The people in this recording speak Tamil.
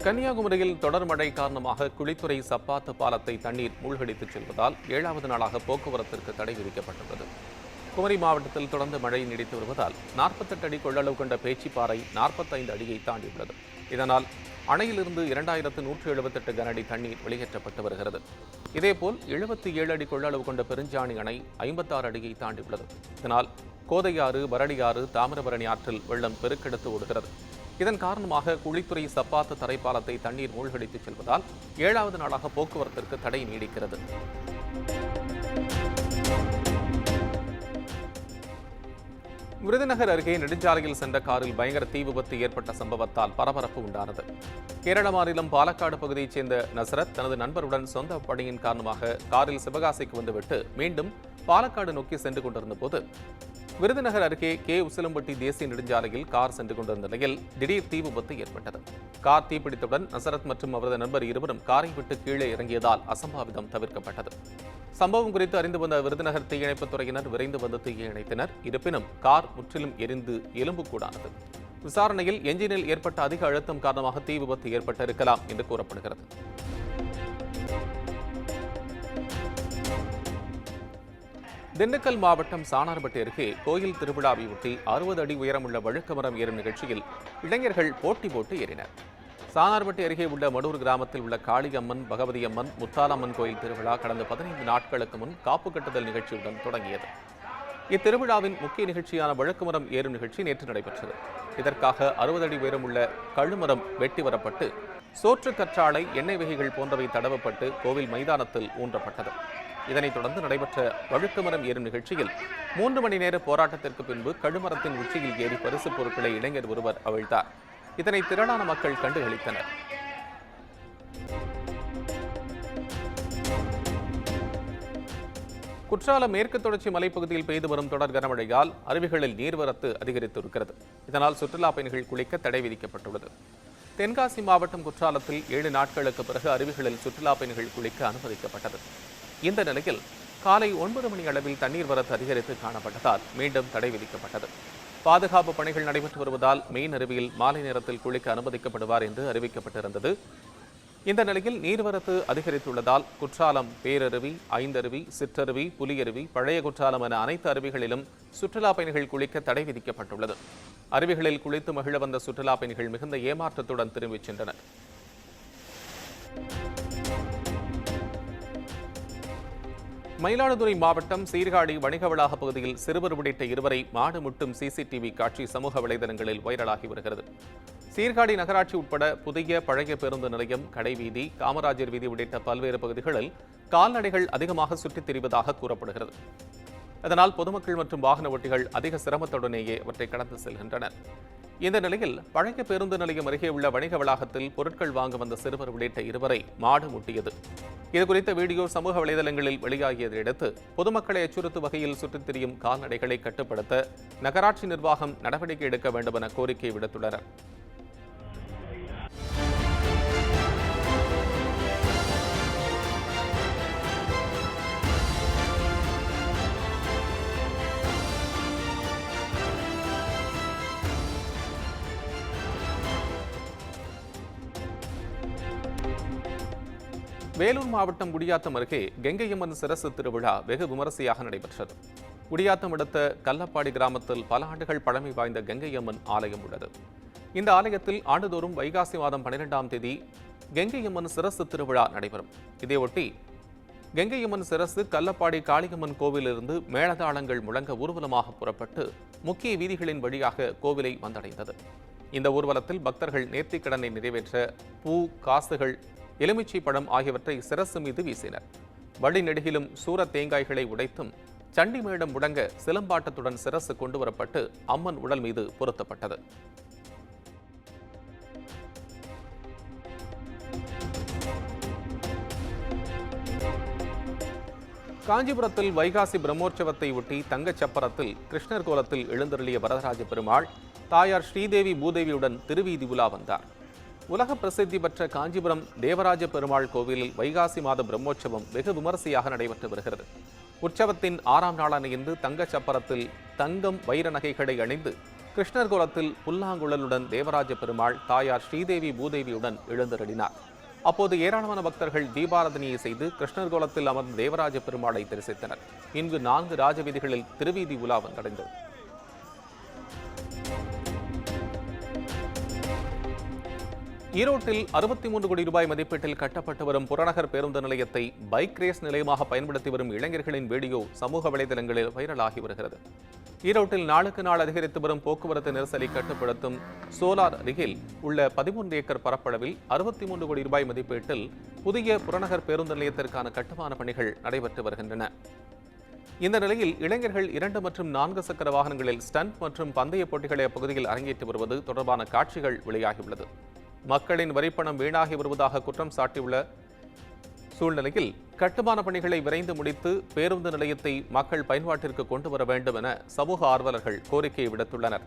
கன்னியாகுமரியில் தொடர் மழை காரணமாக குளித்துறை சப்பாத்து பாலத்தை தண்ணீர் மூழ்கடித்துச் செல்வதால் 7வது நாளாக போக்குவரத்திற்கு தடை விதிக்கப்பட்டுள்ளது. குமரி மாவட்டத்தில் தொடர்ந்து மழை நீடித்து வருவதால் 48 அடி கொள்ளளவு கொண்ட பேச்சிப்பாறை 45 அடியை தாண்டியுள்ளது. இதனால் அணையிலிருந்து 2178 கன அடி தண்ணீர் வெளியேற்றப்பட்டு வருகிறது. இதேபோல் 77 அடி கொள்ளளவு கொண்ட பெருஞ்சாணி அணை 56 அடியை தாண்டியுள்ளது. இதனால் கோதையாறு, பரடியாறு, தாமிரபரணி ஆற்றில் வெள்ளம் பெருக்கெடுத்து ஓடுகிறது. இதன் காரணமாக குளித்துறை சப்பாத்து தரைப்பாலத்தை தண்ணீர் மூழ்கடித்துச் செல்வதால் 7வது நாளாக போக்குவரத்திற்கு தடை நீடிக்கிறது. விருதுநகர் அருகே நெடுஞ்சாலையில் சென்ற காரில் பயங்கர தீ விபத்து ஏற்பட்ட சம்பவத்தால் பரபரப்பு உண்டானது. கேரள மாநிலம் பாலக்காடு பகுதியைச் சேர்ந்த நசரத் தனது நண்பருடன் சொந்த பணியின் காரணமாக காரில் சிவகாசிக்கு வந்துவிட்டு மீண்டும் பாலக்காடு நோக்கி சென்று கொண்டிருந்த போது விருதுநகர் அருகே உசிலம்பட்டி தேசிய நெடுஞ்சாலையில் கார் சென்று கொண்டிருந்த நிலையில் திடீர் தீ விபத்து ஏற்பட்டது. கார் தீப்பிடித்தவுடன் நசரத் மற்றும் அவரது நண்பர் இருவரும் காரை விட்டு கீழே இறங்கியதால் அசம்பாவிதம் தவிர்க்கப்பட்டது. சம்பவம் குறித்து அறிந்து வந்த விருதுநகர் தீயணைப்புத் துறையினர் விரைந்து வந்து தீயை அணைத்தனர். இருப்பினும் கார் முற்றிலும் எரிந்து எலும்புக்கூடானது. விசாரணையில் என்ஜினில் ஏற்பட்ட அதிக அழுத்தம் காரணமாக தீ விபத்து ஏற்பட்டிருக்கலாம் என்று கூறப்படுகிறது. திண்டுக்கல் மாவட்டம் சானார்பட்டி அருகே கோயில் திருவிழாவையொட்டி 60 அடி உயரமுள்ள வழுக்கமரம் ஏறும் நிகழ்ச்சியில் இளைஞர்கள் போட்டி போட்டு ஏறினர். சானார்பட்டி அருகே உள்ள மடூர் கிராமத்தில் உள்ள காளியம்மன், பகவதியம்மன், முத்தாலம்மன் கோயில் திருவிழா கடந்த 15 நாட்களுக்கு முன் காப்பு கட்டுதல் நிகழ்ச்சியுடன் தொடங்கியது. இத்திருவிழாவின் முக்கிய நிகழ்ச்சியான வழுக்குமரம் ஏறும் நிகழ்ச்சி நேற்று நடைபெற்றது. இதற்காக 60 அடி உயரமுள்ள கழுமரம் வெட்டி வரப்பட்டு சோற்று கற்றாழை, எண்ணெய் வகைகள் போன்றவை தடவப்பட்டு கோவில் மைதானத்தில் ஊன்றப்பட்டது. இதனைத் தொடர்ந்து நடைபெற்ற வழுக்குமரம் ஏறும் நிகழ்ச்சியில் 3 மணி நேர போராட்டத்திற்கு பின்பு கழுமரத்தின் உச்சியில் ஏறி பரிசு பொருட்களை இளைஞர் ஒருவர் அவிழ்த்தார். இதனை திரளான மக்கள் கண்டுகளித்தனர். குற்றாலம் மேற்கு தொடர்ச்சி மலைப்பகுதியில் பெய்து வரும் தொடர் கனமழையால் அருவிகளில் நீர்வரத்து அதிகரித்திருக்கிறது. இதனால் சுற்றுலா பயணிகள் குளிக்க தடை விதிக்கப்பட்டுள்ளது. தென்காசி மாவட்டம் குற்றாலத்தில் 7 நாட்களுக்கு பிறகு அருவிகளில் சுற்றுலா பயணிகள் குளிக்க அனுமதிக்கப்பட்டது. இந்த நிலையில் காலை 9 மணி அளவில் தண்ணீர் வரத்து அதிகரித்து காணப்பட்டதால் மீண்டும் தடை விதிக்கப்பட்டது. பாதுகாப்பு பணிகள் நடைபெற்று வருவதால் மெயின் அருவியில் மாலை நேரத்தில் குளிக்க அனுமதிக்கப்படுவார் என்று அறிவிக்கப்பட்டிருந்தது. இந்த நிலையில் நீர்வரத்து அதிகரித்துள்ளதால் குற்றாலம் பேரருவி, ஐந்தருவி, சிற்றருவி, புலியருவி, பழைய குற்றாலம் என அனைத்து அருவிகளிலும் சுற்றுலா பயணிகள் குளிக்க தடை விதிக்கப்பட்டுள்ளது. அருவிகளில் குளித்து மகிழ வந்த சுற்றுலா பயணிகள் மிகுந்த ஏமாற்றத்துடன் திரும்பிச் சென்றனர். மயிலாடுதுறை மாவட்டம் சீர்காழி வணிக வளாக பகுதியில் சிறுவர் உள்ளிட்ட 2 மாடு முட்டும் சிசிடிவி காட்சி சமூக வலைதளங்களில் வைரலாகி வருகிறது. சீர்காழி நகராட்சி உட்பட புதிய பழைய பேருந்து நிலையம், கடைவீதி, காமராஜர் வீதி உள்ளிட்ட பல்வேறு பகுதிகளில் கால்நடைகள் அதிகமாக சுற்றித் திரிவதாக கூறப்படுகிறது. அதனால் பொதுமக்கள் மற்றும் வாகன ஓட்டிகள் அதிக சிரமத்துடனேயே அவற்றை கடந்து செல்கின்றனர். இந்த நிலையில் பழைய பேருந்து நிலையம் அருகே உள்ள வணிக வளாகத்தில் பொருட்கள் வாங்க வந்த சிறுவர் உள்ளிட்ட 2 மாடு முட்டியது. இதுகுறித்த வீடியோ சமூக வலைதளங்களில் வெளியாகியதை அடுத்து பொதுமக்களை அச்சுறுத்தும் வகையில் சுற்றித் திரியும் கால்நடைகளை கட்டுப்படுத்த நகராட்சி நிர்வாகம் நடவடிக்கை எடுக்க வேண்டும் என கோரிக்கை விடுத்துள்ளனர். வேலூர் மாவட்டம் குடியாத்தம் அருகே கங்கையம்மன் சிரசு திருவிழா வெகு விமரிசையாக நடைபெற்றது. குடியாத்தம் அடுத்த கல்லப்பாடி கிராமத்தில் பல ஆண்டுகள் பழமை வாய்ந்த கங்கையம்மன் ஆலயம் உள்ளது. இந்த ஆலயத்தில் ஆண்டுதோறும் வைகாசி மாதம் 12ஆம் தேதி கங்கையம்மன் சிரசு திருவிழா நடைபெறும். இதையொட்டி கங்கையம்மன் சிரசு கல்லப்பாடி காளியம்மன் கோவிலிருந்து மேளதாளங்கள் முழங்க ஊர்வலமாக புறப்பட்டு முக்கிய வீதிகளின் வழியாக கோவிலை வந்தடைந்தது. இந்த ஊர்வலத்தில் பக்தர்கள் நேர்த்திக்கடனை நிறைவேற்ற பூ, காசுகள், எலுமிச்சை பழம் ஆகியவற்றை சிரசு மீது வீசினர். வழி நெடுகிலும் சூர தேங்காய்களை உடைத்தும் சண்டி மேளம் முழங்க சிலம்பாட்டத்துடன் சிரசு கொண்டுவரப்பட்டு அம்மன் உடல் மீது பொருத்தப்பட்டது. காஞ்சிபுரத்தில் வைகாசி பிரம்மோற்சவத்தை ஒட்டி தங்கச்சப்பரத்தில் கிருஷ்ணர் கோலத்தில் எழுந்தருளிய வரதராஜ பெருமாள் தாயார் ஸ்ரீதேவி பூதேவியுடன் திருவீதி உலா வந்தார். உலக பிரசித்தி பெற்ற காஞ்சிபுரம் தேவராஜ பெருமாள் கோவிலில் வைகாசி மாத பிரம்மோற்சவம் வெகு விமரிசையாக நடைபெற்று வருகிறது. உற்சவத்தின் 6ஆம் நாளான இன்று தங்கச் சப்பரத்தில் தங்கம் வைர நகைகளை அணிந்து கிருஷ்ணர் கோலத்தில் புல்லாங்குழலுடன் தேவராஜ பெருமாள் தாயார் ஸ்ரீதேவி பூதேவியுடன் எழுந்தருளினார். அப்போது ஏராளமான பக்தர்கள் தீபாராதனையை செய்து கிருஷ்ணர் கோலத்தில் அமர்ந்த தேவராஜ பெருமாளை தரிசித்தனர். இங்கு 4 ராஜவீதிகளில் திருவீதி உலா வந்தடைந்தது. ஈரோட்டில் 63 கோடி ரூபாய் மதிப்பீட்டில் கட்டப்பட்டு வரும் புறநகர் பேருந்து நிலையத்தை பைக் ரேஸ் நிலையமாக பயன்படுத்தி வரும் இளைஞர்களின் வீடியோ சமூக வலைதளங்களில் வைரலாகி வருகிறது. ஈரோட்டில் நாளுக்கு நாள் அதிகரித்து வரும் போக்குவரத்து நெரிசலை கட்டுப்படுத்தும் சோலார் அருகில் உள்ள 13 ஏக்கர் பரப்பளவில் 63 கோடி ரூபாய் மதிப்பீட்டில் புதிய புறநகர் பேருந்து நிலையத்திற்கான கட்டுமான பணிகள் நடைபெற்று வருகின்றன. இந்த நிலையில் இளைஞர்கள் 2 மற்றும் 4 சக்கர வாகனங்களில் ஸ்டண்ட் மற்றும் பந்தய போட்டிகளை அப்பகுதியில் அரங்கேற்றி வருவது தொடர்பான காட்சிகள் வெளியாகியுள்ளது. மக்களின் வரிப்பணம் வீணாகி வருவதாக குற்றம் சாட்டியுள்ள சூழ்நிலையில் கட்டுமான பணிகளை விரைந்து முடித்து பேருந்து நிலையத்தை மக்கள் பயன்பாட்டிற்கு கொண்டு வர வேண்டும் என சமூக ஆர்வலர்கள் கோரிக்கை விடுத்துள்ளனர்.